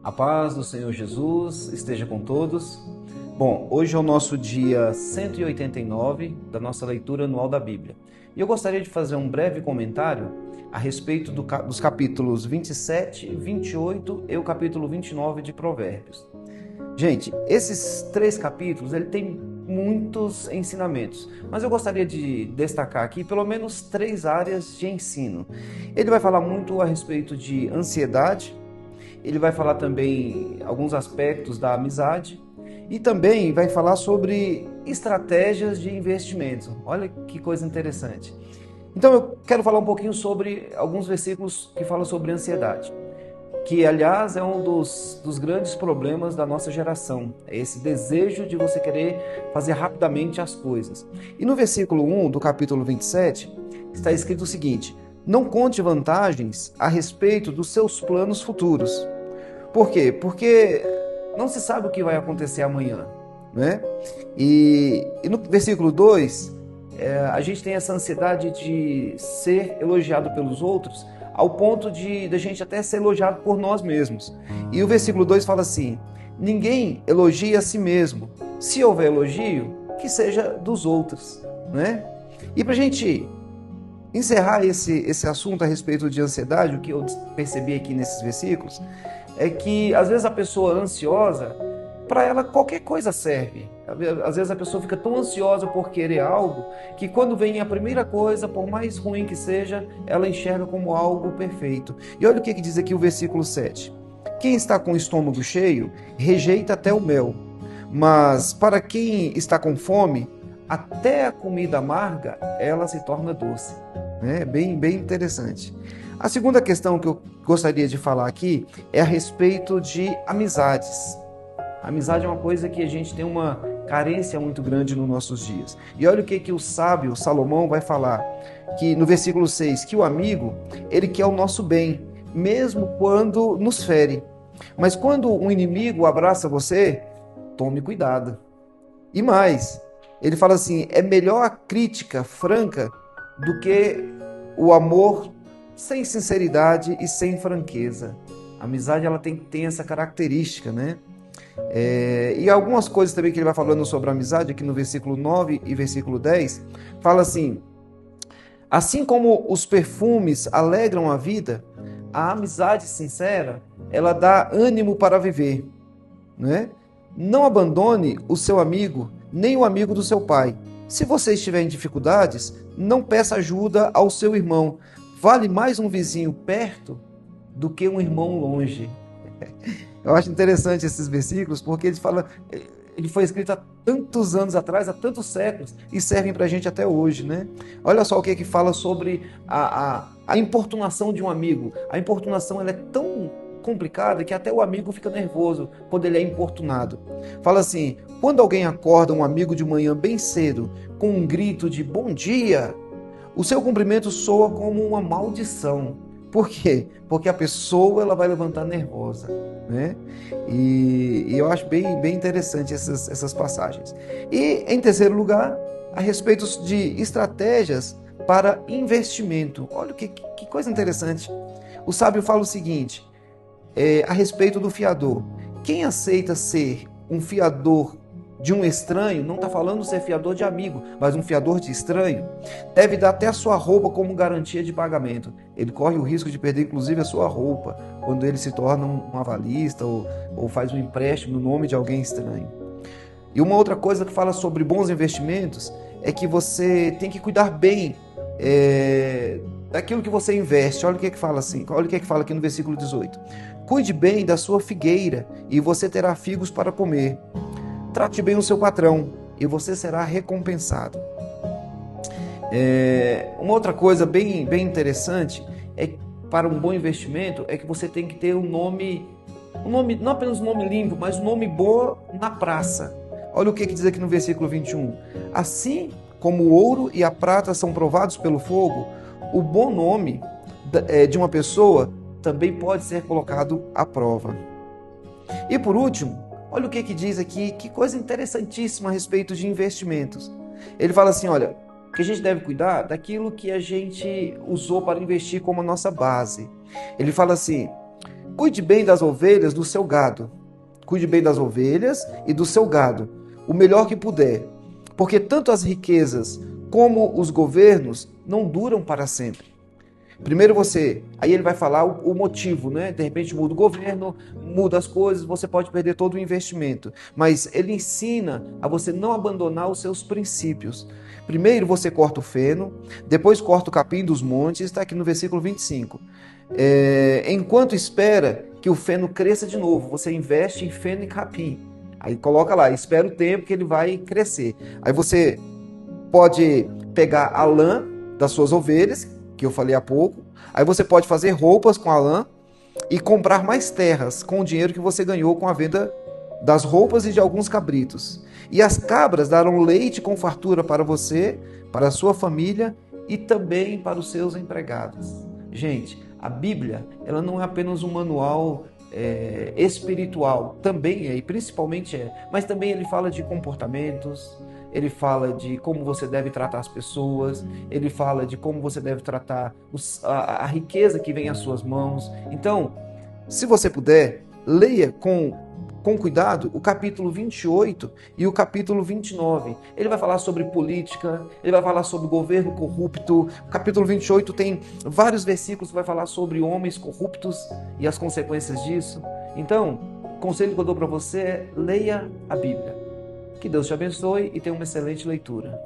A paz do Senhor Jesus esteja com todos. Bom, hoje é o nosso dia 189 da nossa leitura anual da Bíblia. E eu gostaria de fazer um breve comentário a respeito dos capítulos 27, 28 e o capítulo 29 de Provérbios. Gente, esses três capítulos, ele tem muitos ensinamentos, mas eu gostaria de destacar aqui pelo menos três áreas de ensino. Ele vai falar muito a respeito de ansiedade, ele vai falar também alguns aspectos da amizade e também vai falar sobre estratégias de investimento. Olha que coisa interessante. Então eu quero falar um pouquinho sobre alguns versículos que falam sobre ansiedade, que aliás é um dos grandes problemas da nossa geração, é esse desejo de você querer fazer rapidamente as coisas. E no versículo 1 do capítulo 27 está escrito o seguinte: não conte vantagens a respeito dos seus planos futuros. Por quê? Porque não se sabe o que vai acontecer amanhã, né? E no versículo 2, a gente tem essa ansiedade de ser elogiado pelos outros, ao ponto de a gente até ser elogiado por nós mesmos. E o versículo 2 fala assim: ninguém elogia a si mesmo. Se houver elogio, que seja dos outros, né? E para a gente encerrar esse assunto a respeito de ansiedade, o que eu percebi aqui nesses versículos é que às vezes a pessoa ansiosa, para ela qualquer coisa serve. Às vezes a pessoa fica tão ansiosa por querer algo que quando vem a primeira coisa, por mais ruim que seja, ela enxerga como algo perfeito. E olha o que diz aqui o versículo 7. Quem está com o estômago cheio, rejeita até o mel, mas para quem está com fome, até a comida amarga, ela se torna doce. É bem interessante. A segunda questão que eu gostaria de falar aqui é a respeito de amizades. A amizade é uma coisa que a gente tem uma carência muito grande nos nossos dias. E olha o que o sábio Salomão vai falar, que no versículo 6, que o amigo, ele quer o nosso bem, mesmo quando nos fere. Mas quando um inimigo abraça você, tome cuidado. E mais, ele fala assim, é melhor a crítica franca do que o amor sem sinceridade e sem franqueza. A amizade ela tem essa característica, né? E algumas coisas também que ele vai falando sobre a amizade, aqui no versículo 9 e versículo 10, fala assim como os perfumes alegram a vida, a amizade sincera, ela dá ânimo para viver, né? Não abandone o seu amigo, nem o amigo do seu pai. Se você estiver em dificuldades, não peça ajuda ao seu irmão. Vale mais um vizinho perto do que um irmão longe. Eu acho interessante esses versículos porque ele foi escrito há tantos anos atrás, há tantos séculos, e servem para a gente até hoje, né? Olha só o que fala sobre a importunação de um amigo. A importunação ela é tão complicada que até o amigo fica nervoso quando ele é importunado. Fala assim, quando alguém acorda um amigo de manhã bem cedo com um grito de bom dia, o seu cumprimento soa como uma maldição. Por quê? Porque a pessoa ela vai levantar nervosa, né? E eu acho bem interessante essas passagens. E, em terceiro lugar, a respeito de estratégias para investimento. Olha que coisa interessante. O sábio fala o seguinte, a respeito do fiador. Quem aceita ser um fiador de um estranho, não está falando ser fiador de amigo, mas um fiador de estranho, deve dar até a sua roupa como garantia de pagamento. Ele corre o risco de perder inclusive a sua roupa, quando ele se torna um avalista ou faz um empréstimo no nome de alguém estranho. E uma outra coisa que fala sobre bons investimentos é que você tem que cuidar bem daquilo que você investe. Olha o que fala assim, olha o que fala aqui no versículo 18. Cuide bem da sua figueira e você terá figos para comer. Trate bem o seu patrão e você será recompensado. Uma outra coisa bem interessante para um bom investimento é que você tem que ter um nome, não apenas um nome limpo, mas um nome bom na praça. Olha o que diz aqui no versículo 21. Assim como o ouro e a prata são provados pelo fogo, o bom nome de uma pessoa também pode ser colocado à prova. E por último, olha o que diz aqui, que coisa interessantíssima a respeito de investimentos. Ele fala assim, olha, que a gente deve cuidar daquilo que a gente usou para investir como a nossa base. Ele fala assim, Cuide bem das ovelhas do seu gado. Cuide bem das ovelhas e do seu gado, o melhor que puder, porque tanto as riquezas como os governos não duram para sempre. Primeiro aí ele vai falar o motivo, né? De repente muda o governo, muda as coisas, você pode perder todo o investimento. Mas ele ensina a você não abandonar os seus princípios. Primeiro você corta o feno, depois corta o capim dos montes, está aqui no versículo 25. Enquanto espera que o feno cresça de novo, você investe em feno e capim. Aí coloca lá, espera o tempo que ele vai crescer. Aí você pode pegar a lã das suas ovelhas, que eu falei há pouco. Aí você pode fazer roupas com a lã e comprar mais terras com o dinheiro que você ganhou com a venda das roupas e de alguns cabritos. E as cabras darão leite com fartura para você, para a sua família e também para os seus empregados. Gente, a Bíblia, ela não é apenas um manual espiritual, também é, e principalmente é, mas também ele fala de comportamentos, ele fala de como você deve tratar as pessoas, ele fala de como você deve tratar a riqueza que vem às suas mãos. Então, se você puder, leia com cuidado o capítulo 28 e o capítulo 29. Ele vai falar sobre política, ele vai falar sobre governo corrupto. O capítulo 28 tem vários versículos que vai falar sobre homens corruptos e as consequências disso. Então, o conselho que eu dou para você é leia a Bíblia. Que Deus te abençoe e tenha uma excelente leitura.